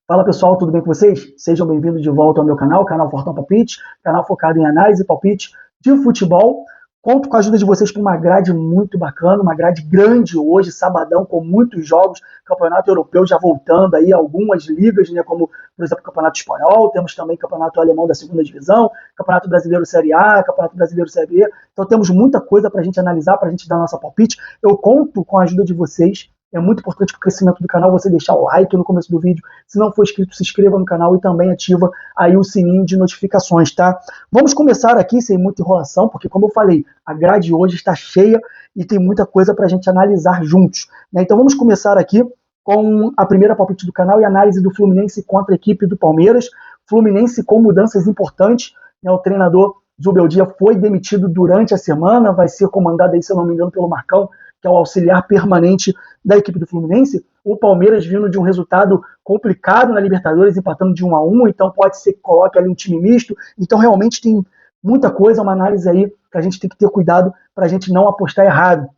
Fala pessoal, tudo bem com vocês? Sejam bem-vindos de volta ao meu canal, canal Fortão Palpite, canal focado em análise e palpite de futebol. Conto com a ajuda de vocês para uma grade muito bacana, uma grade grande hoje, sabadão, com muitos jogos, campeonato europeu já voltando aí, algumas ligas, né, como, por exemplo, o Campeonato Espanhol, temos também Campeonato Alemão da Segunda Divisão, Campeonato Brasileiro Série A, Campeonato Brasileiro Série B, então temos muita coisa para a gente analisar, para a gente dar nossa palpite. Eu conto com a ajuda de vocês. É muito importante para o crescimento do canal você deixar o like no começo do vídeo. Se não for inscrito, se inscreva no canal e também ativa aí o sininho de notificações, tá? Vamos começar aqui sem muita enrolação, porque como eu falei, a grade hoje está cheia e tem muita coisa para a gente analisar juntos, né? Então vamos começar aqui com a primeira palpite do canal e análise do Fluminense contra a equipe do Palmeiras. Fluminense com mudanças importantes, né? O treinador Zubeldia foi demitido durante a semana, vai ser comandado aí, se eu não me engano, pelo Marcão, que é o auxiliar permanente da equipe do Fluminense. O Palmeiras vindo de um resultado complicado na Libertadores, empatando de 1-1, então pode ser que coloque ali um time misto. Então realmente tem muita coisa, uma análise aí que a gente tem que ter cuidado para a gente não apostar errado.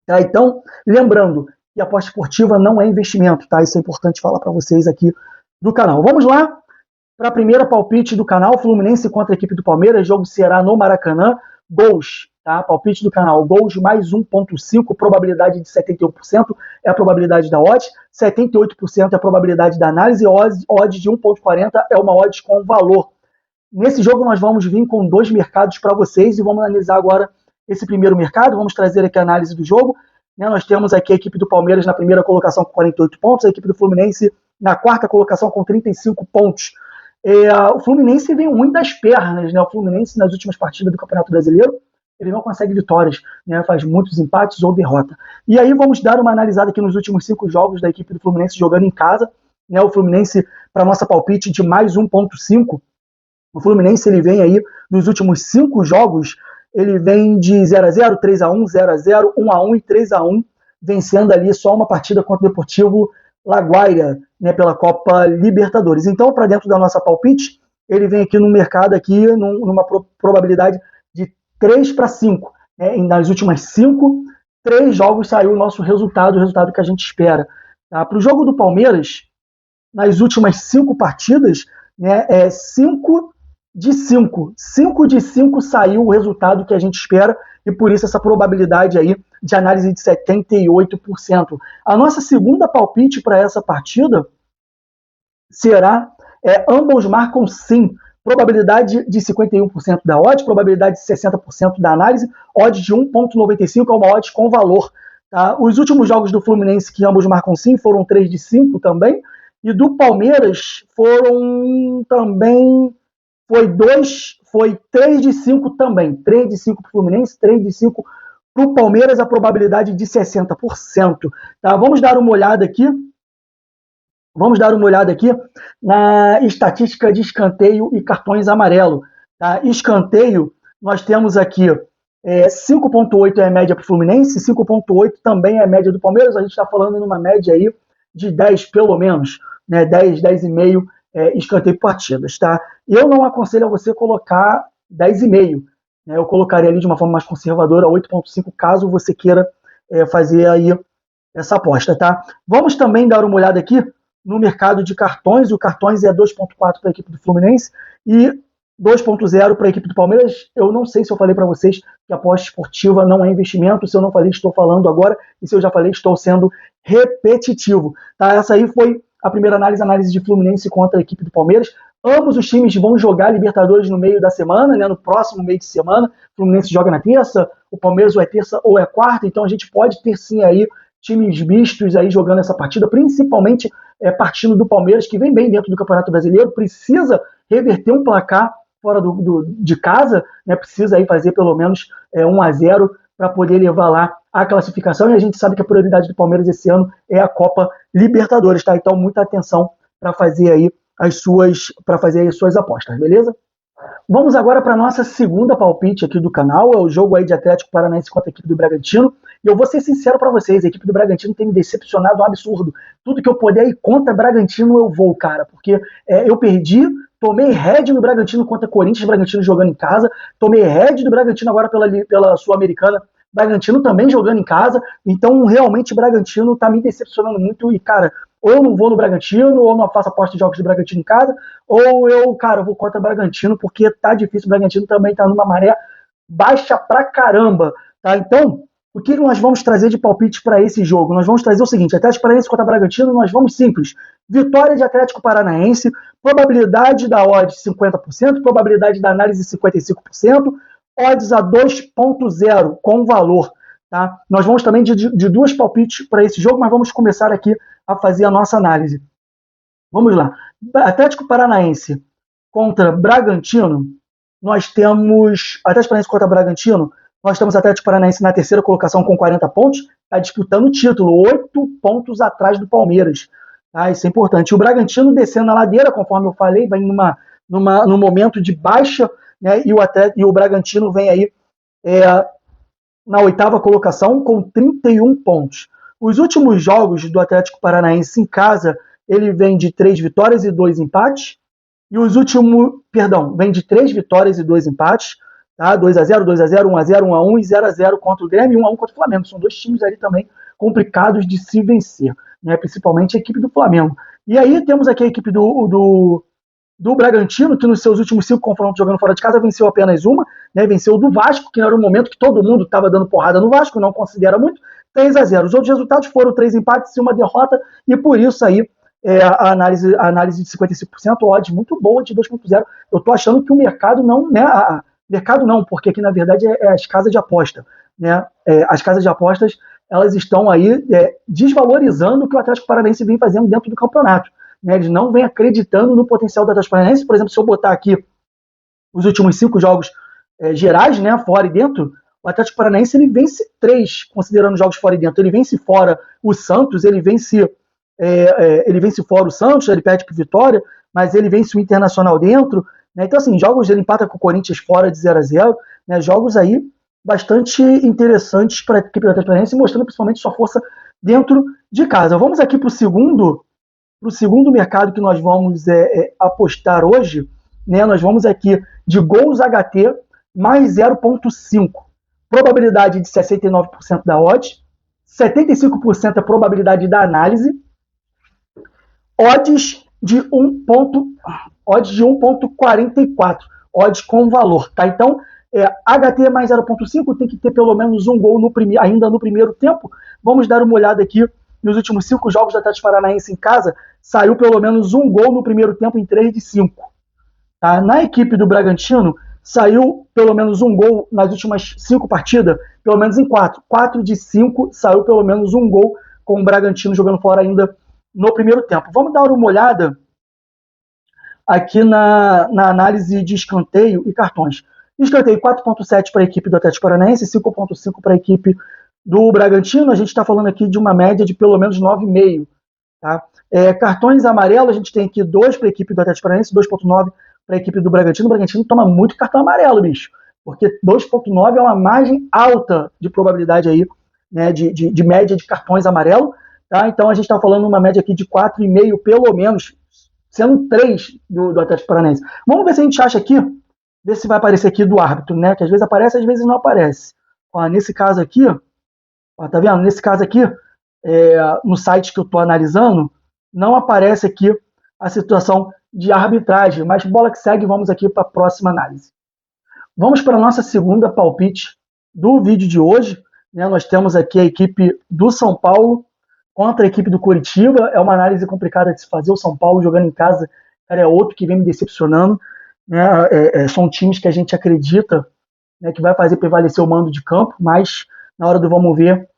Tá? Então, lembrando que a aposta esportiva não é investimento, tá? Isso é importante falar para vocês aqui do canal. Vamos lá para a primeira palpite do canal, Fluminense contra a equipe do Palmeiras, jogo será no Maracanã, gols. Tá? Palpite do canal, gols mais 1.5, probabilidade de 71% é a probabilidade da odd, 78% é a probabilidade da análise, odd de 1.40 é uma odd com valor. Nesse jogo nós vamos vir com dois mercados para vocês e vamos analisar agora esse primeiro mercado, vamos trazer aqui a análise do jogo. Nós temos aqui a equipe do Palmeiras na primeira colocação com 48 pontos, a equipe do Fluminense na quarta colocação com 35 pontos. O Fluminense vem muito das pernas, né? O Fluminense nas últimas partidas do Campeonato Brasileiro ele não consegue vitórias, né? Faz muitos empates ou derrota. E aí vamos dar uma analisada aqui nos últimos 5 jogos da equipe do Fluminense jogando em casa, né? O Fluminense, para nossa palpite, de mais 1.5, o Fluminense ele vem aí nos últimos 5 jogos, ele vem de 0-0, 3-1, 0-0, 1-1 e 3-1, vencendo ali só uma partida contra o Deportivo Laguaira, né? Pela Copa Libertadores. Então, para dentro da nossa palpite, ele vem aqui no mercado, aqui numa probabilidade de 3-5. Nas últimas 3 jogos saiu o nosso resultado, o resultado que a gente espera. Tá? Para o jogo do Palmeiras, nas últimas 5 partidas, né, 5 de 5. 5 de 5 saiu o resultado que a gente espera e por isso essa probabilidade aí de análise de 78%. A nossa segunda palpite para essa partida será ambos marcam sim. Probabilidade de 51% da odd, probabilidade de 60% da análise, odd de 1.95 é uma odd com valor. Tá? Os últimos jogos do Fluminense que ambos marcam sim foram 3 de 5 também, e do Palmeiras foram também, foi 3 de 5 também, 3 de 5 para o Fluminense, 3 de 5 para o Palmeiras, a probabilidade de 60%. Tá? Vamos dar uma olhada aqui na estatística de escanteio e cartões amarelo. Tá? Escanteio, nós temos aqui 5.8 é a média para o Fluminense, 5.8 também é a média do Palmeiras, a gente está falando numa média aí de 10 pelo menos, né? 10,5 escanteio por partidas. Tá? Eu não aconselho a você colocar 10,5, né? Eu colocaria ali de uma forma mais conservadora 8.5 caso você queira fazer aí essa aposta. Tá? Vamos também dar uma olhada aqui no mercado de cartões, o cartões é 2.4 para a equipe do Fluminense e 2.0 para a equipe do Palmeiras. Eu não sei se eu falei para vocês que a aposta esportiva não é investimento, se eu não falei, estou falando agora, e se eu já falei, estou sendo repetitivo. Tá? Essa aí foi a primeira análise de Fluminense contra a equipe do Palmeiras. Ambos os times vão jogar Libertadores no meio da semana, né? No próximo meio de semana. O Fluminense joga na terça, o Palmeiras ou é terça ou é quarta, então a gente pode ter sim aí times mistos aí jogando essa partida, principalmente partindo do Palmeiras, que vem bem dentro do Campeonato Brasileiro, precisa reverter um placar fora de casa, né, precisa aí fazer pelo menos 1-0 para poder levar lá a classificação, e a gente sabe que a prioridade do Palmeiras esse ano é a Copa Libertadores, tá? Então muita atenção para fazer aí as suas apostas, beleza? Vamos agora para a nossa segunda palpite aqui do canal, é o jogo aí de Atlético Paranaense contra a equipe do Bragantino, e eu vou ser sincero para vocês, a equipe do Bragantino tem me decepcionado um absurdo, tudo que eu puder ir contra Bragantino eu vou, cara, porque eu perdi, tomei head no Bragantino contra Corinthians, Bragantino jogando em casa, tomei head do Bragantino agora pela Sul-Americana, Bragantino também jogando em casa, então realmente o Bragantino está me decepcionando muito e, cara, ou eu não vou no Bragantino, ou não faço aposta de jogos do Bragantino em casa, ou eu, cara, eu vou contra o Bragantino, porque tá difícil, o Bragantino também tá numa maré baixa pra caramba, tá? Então, o que nós vamos trazer de palpite para esse jogo? Nós vamos trazer o seguinte, Atlético Paranaense contra Bragantino, nós vamos simples, vitória de Atlético Paranaense, probabilidade da odd 50%, probabilidade da análise 55%, odds a 2.0 com valor. Tá? Nós vamos também de duas palpites para esse jogo, mas vamos começar aqui a fazer a nossa análise. Vamos lá. Atlético Paranaense contra Bragantino, nós temos Atlético Paranaense contra Bragantino, nós temos Atlético Paranaense na terceira colocação com 40 pontos, está disputando o título, 8 pontos atrás do Palmeiras. Tá? Isso é importante. O Bragantino descendo na ladeira, conforme eu falei, vai num momento de baixa, né? E o Bragantino vem aí na oitava colocação com 31 pontos. Os últimos jogos do Atlético Paranaense em casa, ele vem de 3 vitórias e 2 empates. E os últimos, vem de 3 vitórias e 2 empates. Tá? 2x0, 2x0, 1x0, 1x1 e 0x0 contra o Grêmio e 1x1 contra o Flamengo. São dois times ali também complicados de se vencer, né? Principalmente a equipe do Flamengo. E aí temos aqui a equipe do Bragantino, que nos seus últimos 5 confrontos jogando fora de casa venceu apenas uma, né? Venceu o do Vasco, que era um momento que todo mundo estava dando porrada no Vasco, não considera muito, 3x0. Os outros resultados foram 3 empates e uma derrota, e por isso aí a análise de 55%, odds muito boa de 2.0. Eu estou achando que o mercado não, né? Mercado não, porque aqui na verdade é as casas de aposta, né? As casas de apostas, elas estão aí desvalorizando o que o Atlético Paranaense vem fazendo dentro do campeonato. Né? Eles não vêm acreditando no potencial do Atlético Paranaense. Por exemplo, se eu botar aqui os últimos 5 jogos gerais, né, fora e dentro, o Atlético Paranaense ele vence 3, considerando jogos fora e dentro. Ele vence fora o Santos, ele vence fora o Santos, ele perde por Vitória, mas ele vence o Internacional dentro. Né? Então, assim, jogos ele empata com o Corinthians fora de 0x0, né? Jogos aí bastante interessantes para a equipe do Atlético Paranaense, mostrando principalmente sua força dentro de casa. Vamos aqui para o segundo mercado que nós vamos apostar hoje, né? Nós vamos aqui de gols HT mais 0.5. Probabilidade de 69% da odd, 75% a probabilidade da análise, odds de 1.44, odds com valor. Tá? Então, HT mais 0.5 tem que ter pelo menos um gol ainda no primeiro tempo. Vamos dar uma olhada aqui nos últimos 5 jogos do Atlético Paranaense em casa, saiu pelo menos um gol no primeiro tempo em 3 de 5. Tá? Na equipe do Bragantino, saiu pelo menos um gol nas últimas 5 partidas, pelo menos em 4. 4 de 5 saiu pelo menos um gol com o Bragantino jogando fora ainda no primeiro tempo. Vamos dar uma olhada aqui na análise de escanteio e cartões. Escanteio 4.7 para a equipe do Atlético Paranaense, 5.5 para a equipe do Bragantino. A gente está falando aqui de uma média de pelo menos 9,5. Tá? Cartões amarelos, a gente tem aqui 2 para a equipe do Atlético Paranaense, 2.9 para a equipe do Bragantino. O Bragantino toma muito cartão amarelo, bicho, porque 2.9 é uma margem alta de probabilidade aí, né, de média de cartões amarelo. Tá? Então a gente está falando uma média aqui de 4,5 pelo menos, sendo 3 do Atlético Paranaense. Vamos ver se a gente acha aqui, ver se vai aparecer aqui do árbitro, né? Que às vezes aparece, às vezes não aparece. Ó, nesse caso aqui, ó, tá vendo? Nesse caso aqui, no site que eu estou analisando, não aparece aqui a situação de arbitragem, mas bola que segue, vamos aqui para a próxima análise. Vamos para a nossa segunda palpite do vídeo de hoje, né? Nós temos aqui a equipe do São Paulo contra a equipe do Coritiba. É uma análise complicada de se fazer. O São Paulo jogando em casa, cara, é outro que vem me decepcionando. Né? São times que a gente acredita, né, que vai fazer prevalecer o mando de campo, mas na hora do vamos ver,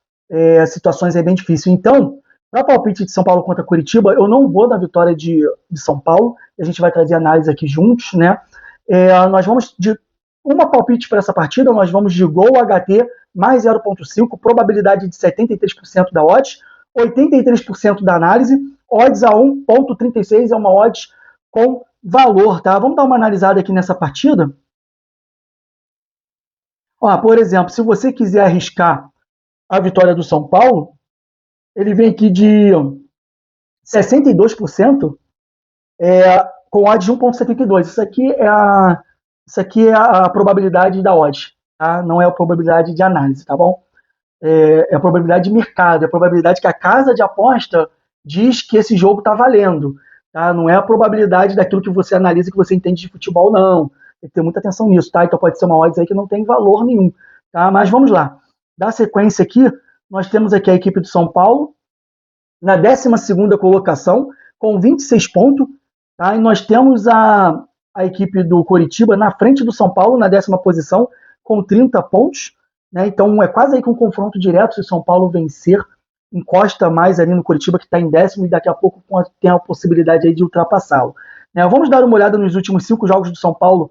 as situações é bem difícil. Então, para palpite de São Paulo contra Coritiba, eu não vou na vitória de São Paulo. A gente vai trazer análise aqui juntos, né? Nós vamos de uma palpite para essa partida, nós vamos de gol HT mais 0.5, probabilidade de 73% da odds, 83% da análise, odds a 1.36 é uma odds com valor, tá? Vamos dar uma analisada aqui nessa partida. Ó, por exemplo, se você quiser arriscar a vitória do São Paulo, ele vem aqui de 62%, com odds de 1.72. Isso aqui é a probabilidade da odds, tá? Não é a probabilidade de análise, tá bom? É a probabilidade de mercado, é a probabilidade que a casa de aposta diz que esse jogo está valendo. Tá? Não é a probabilidade daquilo que você analisa, que você entende de futebol, não. Tem que ter muita atenção nisso, tá? Então pode ser uma odds aí que não tem valor nenhum. Tá? Mas vamos lá. Da sequência aqui, nós temos aqui a equipe do São Paulo, na 12ª colocação, com 26 pontos. Tá? E nós temos a equipe do Coritiba na frente do São Paulo, na 10ª posição, com 30 pontos. Né? Então é quase aí que um confronto direto. Se o São Paulo vencer, encosta mais ali no Coritiba, que está em 10º, e daqui a pouco tem a possibilidade aí de ultrapassá-lo. Né? Vamos dar uma olhada nos últimos 5 jogos do São Paulo,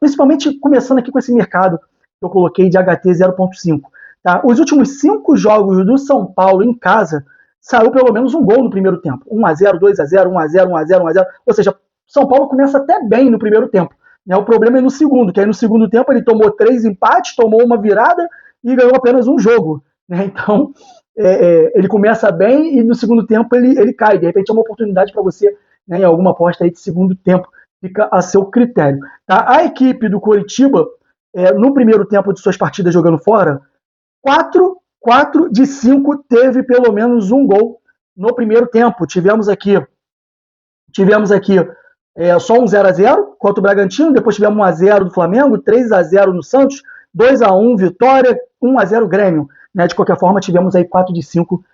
principalmente começando aqui com esse mercado que eu coloquei de HT 0.5. Tá? Os últimos 5 jogos do São Paulo em casa, saiu pelo menos um gol no primeiro tempo. 1x0, 2x0, 1x0, 1x0, 1x0. Ou seja, São Paulo começa até bem no primeiro tempo. Né? O problema é no segundo, que aí no segundo tempo ele tomou 3 empates, tomou uma virada e ganhou apenas um jogo. Né? Então, ele começa bem e no segundo tempo ele cai. De repente é uma oportunidade para você, né, em alguma aposta aí de segundo tempo. Fica a seu critério. Tá? A equipe do Coritiba, no primeiro tempo de suas partidas jogando fora, 4 de 5 teve pelo menos um gol no primeiro tempo. Tivemos aqui só um 0x0 contra o Bragantino, depois tivemos 1x0 do Flamengo, 3x0 no Santos, 2x1 Vitória, 1x0 Grêmio. Né? De qualquer forma, tivemos aí 4 de 5,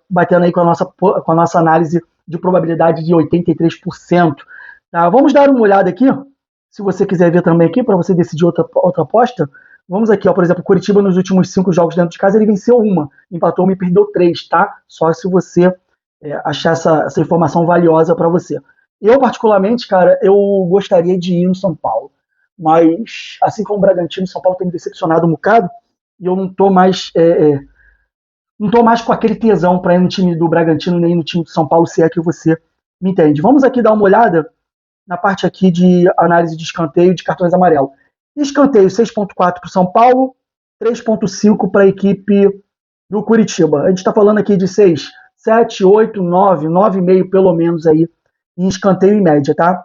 batendo aí com a nossa análise de probabilidade de 83%. Tá? Vamos dar uma olhada aqui, se você quiser ver também aqui, para você decidir outra aposta. Vamos aqui, ó, por exemplo, o Coritiba nos últimos 5 jogos dentro de casa, ele venceu 1, empatou 1 e perdeu 3, tá? Só se você achar essa informação valiosa para você. Eu, particularmente, cara, eu gostaria de ir no São Paulo, mas, assim como o Bragantino, o São Paulo tem me decepcionado um bocado, e eu não tô mais com aquele tesão para ir no time do Bragantino, nem no time do São Paulo, se é que você me entende. Vamos aqui dar uma olhada na parte aqui de análise de escanteio de cartões amarelos. Escanteio 6.4 para o São Paulo, 3.5 para a equipe do Curitiba. A gente está falando aqui de 6, 7, 8, 9, 9,5 pelo menos aí em escanteio em média, tá?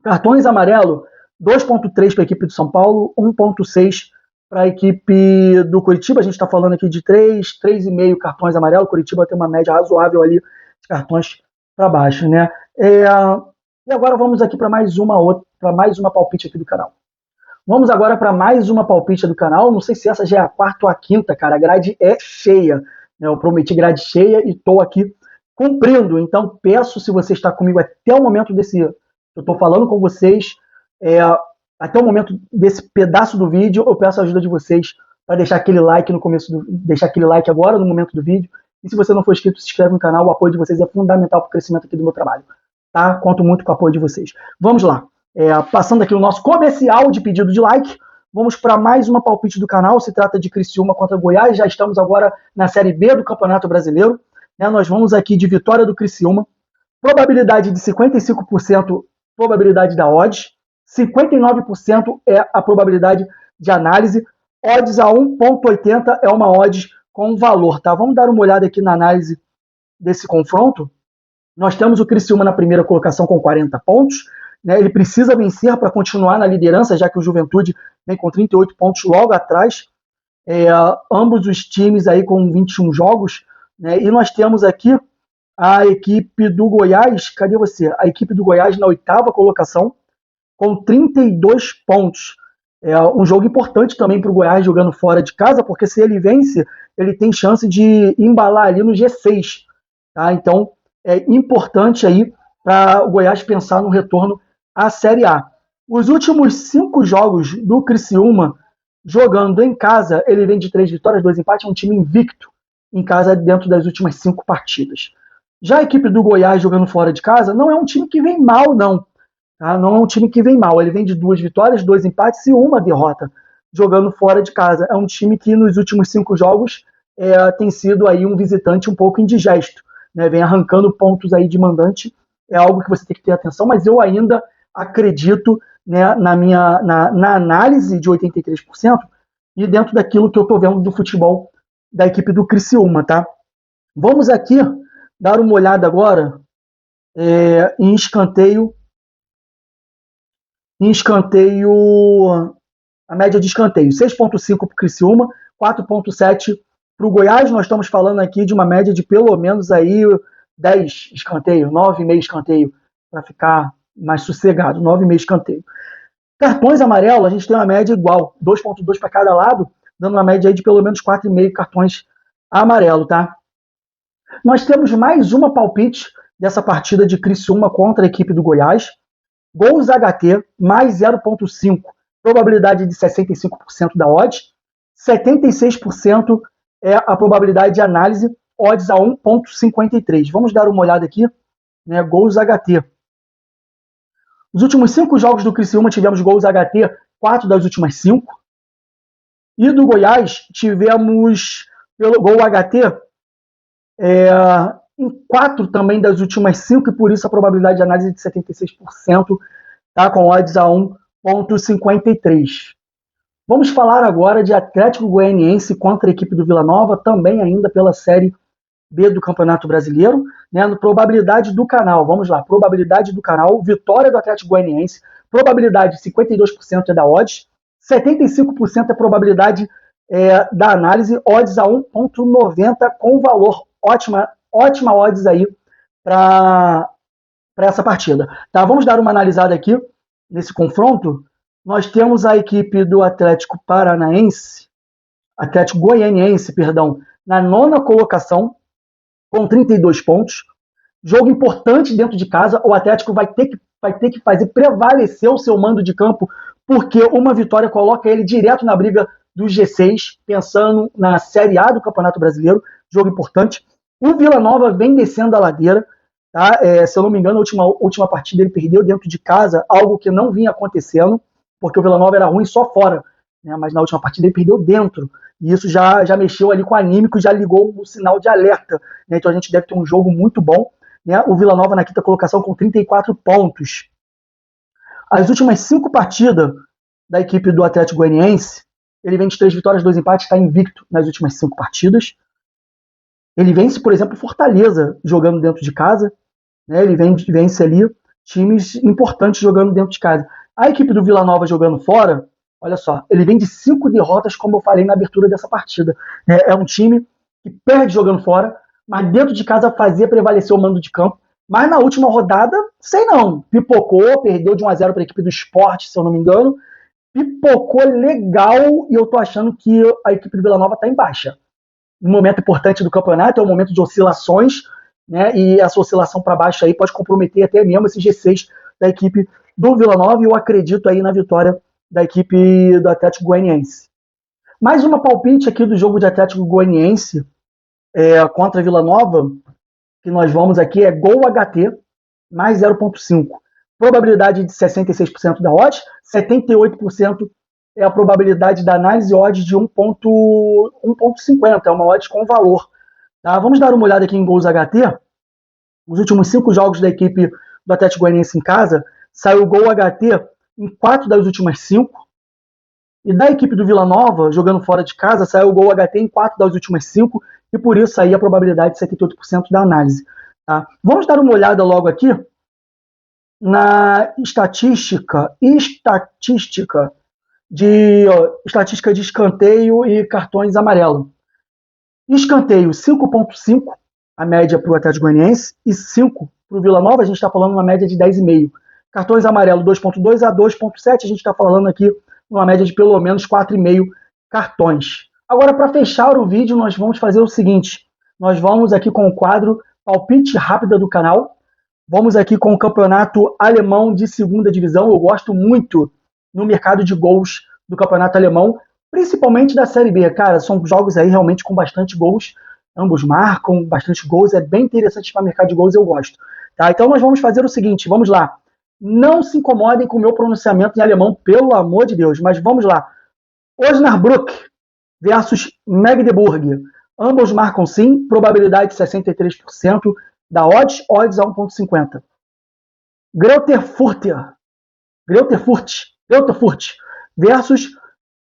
Cartões amarelo, 2.3 para a equipe do São Paulo, 1.6 para a equipe do Curitiba. A gente está falando aqui de 3,5 cartões amarelos. O Curitiba tem uma média razoável ali de cartões para baixo, né? E agora vamos aqui para mais uma palpite aqui do canal. Vamos agora para mais uma palpite do canal. Não sei se essa já é a 4ª ou a 5ª, cara. A grade é cheia. Eu prometi grade cheia e estou aqui cumprindo. Então, peço, se você está comigo até o momento eu estou falando com vocês, até o momento desse pedaço do vídeo, eu peço a ajuda de vocês para deixar aquele like no começo, deixar aquele like agora no momento do vídeo. E se você não for inscrito, se inscreve no canal. O apoio de vocês é fundamental para o crescimento aqui do meu trabalho. Tá? Conto muito com o apoio de vocês. Vamos lá. Passando aqui o nosso comercial de pedido de like, vamos para mais uma palpite do canal. Se trata de Criciúma contra Goiás. Já estamos agora na Série B do Campeonato Brasileiro. Nós vamos aqui de vitória do Criciúma. Probabilidade de 55%, probabilidade da odds. 59% é a probabilidade de análise. Odds a 1.80 é uma odds com valor. Tá? Vamos dar uma olhada aqui na análise desse confronto. Nós temos o Criciúma na primeira colocação com 40 pontos. Né? Ele precisa vencer para continuar na liderança, já que o Juventude vem com 38 pontos logo atrás. Ambos os times aí com 21 jogos. Né? E nós temos aqui a equipe do Goiás. Cadê você? A equipe do Goiás na 8ª colocação com 32 pontos. É um jogo importante também para o Goiás jogando fora de casa, porque se ele vence, ele tem chance de embalar ali no G6. Tá? Então, é importante aí para o Goiás pensar no retorno à Série A. Os últimos 5 jogos do Criciúma, jogando em casa, ele vem de 3 vitórias, 2 empates, é um time invicto em casa dentro das últimas 5 partidas. Já a equipe do Goiás jogando fora de casa, não é um time que vem mal, não. Tá? Não é um time que vem mal. Ele vem de 2 vitórias, 2 empates e 1 derrota jogando fora de casa. É um time que nos últimos 5 jogos tem sido aí um visitante um pouco indigesto. Né? Vem arrancando pontos aí de mandante. É algo que você tem que ter atenção, mas eu ainda acredito, né, na análise de 83% e dentro daquilo que eu estou vendo do futebol da equipe do Criciúma. Tá? Vamos aqui dar uma olhada agora em escanteio, a média de escanteio, 6.5 para o Criciúma, 4.7 Para o Goiás, nós estamos falando aqui de uma média de pelo menos aí 10 escanteios, 9,5 escanteio, para ficar mais sossegado, 9,5 escanteio. Cartões amarelos, a gente tem uma média igual, 2,2 para cada lado, dando uma média aí de pelo menos 4,5 cartões amarelo, tá? Nós temos mais uma palpite dessa partida de Criciúma contra a equipe do Goiás. Gols HT, mais 0,5, probabilidade de 65% da odd. 76% é a probabilidade de análise, odds a 1,53. Vamos dar uma olhada aqui, né? Gols HT. Os últimos 5 jogos do Criciúma tivemos gols HT, 4 das últimas 5. E do Goiás tivemos pelo gol HT em 4 também das últimas 5, e por isso a probabilidade de análise é de 76%, tá? Com odds a 1,53. Vamos falar agora de Atlético Goianiense contra a equipe do Vila Nova, também ainda pela Série B do Campeonato Brasileiro, né? No probabilidade do canal, vamos lá, probabilidade do canal, vitória do Atlético Goianiense, probabilidade 52% é da odds, 75% é probabilidade da análise, odds a 1,90 com valor, ótima odds aí para essa partida. Tá? Vamos dar uma analisada aqui nesse confronto. Nós temos a equipe do Atlético Goianiense, na 9ª colocação, com 32 pontos. Jogo importante dentro de casa, o Atlético vai ter que fazer prevalecer o seu mando de campo, porque uma vitória coloca ele direto na briga do G6, pensando na Série A do Campeonato Brasileiro, jogo importante. O Vila Nova vem descendo a ladeira, tá? Se eu não me engano, a última partida ele perdeu dentro de casa, algo que não vinha acontecendo, porque o Vila Nova era ruim só fora, né? Mas na última partida ele perdeu dentro, e isso já mexeu ali com o anímico, já ligou o sinal de alerta, né? Então a gente deve ter um jogo muito bom, né? O Vila Nova na 5ª colocação com 34 pontos. As últimas 5 partidas da equipe do Atlético Goianiense, ele vem de 3 vitórias, 2 empates, está invicto nas últimas 5 partidas. Ele vence, por exemplo, Fortaleza jogando dentro de casa, né? Ele vence ali times importantes jogando dentro de casa. A equipe do Vila Nova jogando fora, olha só, ele vem de 5 derrotas, como eu falei na abertura dessa partida. É um time que perde jogando fora, mas dentro de casa fazia prevalecer o mando de campo. Mas na última rodada, sei não, pipocou, perdeu de 1-0 para a equipe do Sport, se eu não me engano. Pipocou legal, e eu tô achando que a equipe do Vila Nova está em baixa. Um momento importante do campeonato, é um momento de oscilações, né? E essa oscilação para baixo aí pode comprometer até mesmo esse G6 da equipe do Vila Nova, e eu acredito aí na vitória da equipe do Atlético Goianiense. Mais uma palpite aqui do jogo de Atlético Goianiense contra a Vila Nova, que nós vamos aqui, é gol HT, mais 0,5. Probabilidade de 66% da odds, 78% é a probabilidade da análise, odds de 1,50, é uma odds com valor. Tá? Vamos dar uma olhada aqui em gols HT. Os últimos 5 jogos da equipe do Atlético Goianiense em casa, saiu gol HT em 4 das últimas 5. E da equipe do Vila Nova, jogando fora de casa, saiu gol HT em 4 das últimas 5, e por isso aí a probabilidade de 78% da análise. Tá? Vamos dar uma olhada logo aqui na estatística de escanteio e cartões amarelos. Escanteio 5,5, a média para o Atlético Goianiense, e 5 para o Vila Nova, a gente está falando uma média de 10,5. Cartões amarelos 2,2 a 2,7, a gente está falando aqui uma média de pelo menos 4,5 cartões. Agora, para fechar o vídeo, nós vamos fazer o seguinte, nós vamos aqui com o quadro Palpite Rápida do canal, vamos aqui com o campeonato alemão de 2ª divisão, eu gosto muito no mercado de gols do campeonato alemão, principalmente da Série B, cara, são jogos aí realmente com bastante gols, ambos marcam bastante gols, é bem interessante para mercado de gols, eu gosto. Tá? Então nós vamos fazer o seguinte, vamos lá, não se incomodem com o meu pronunciamento em alemão, pelo amor de Deus, mas vamos lá. Osnabrück versus Magdeburg, ambos marcam sim, probabilidade de 63% da odds a 1,50. Greuther Fürth versus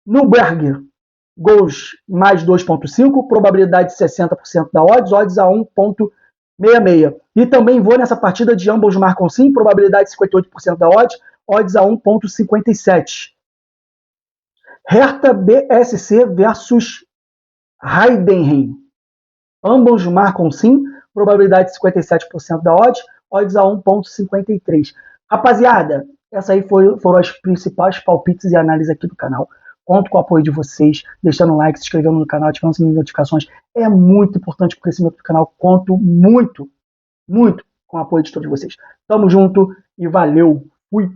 Nürnberg, gols mais 2,5, probabilidade de 60% da odds a 1,66. E também vou nessa partida de ambos marcam sim, probabilidade de 58% da odds a 1,57. Hertha BSC versus Heidenheim. Ambos marcam sim, probabilidade de 57% da odds a 1,53. Rapaziada, essas aí foram as principais palpites e análises aqui do canal. Conto com o apoio de vocês, deixando um like, se inscrevendo no canal, ativando as notificações. É muito importante para o crescimento do canal. Conto muito com o apoio de todos vocês. Tamo junto e valeu. Fui!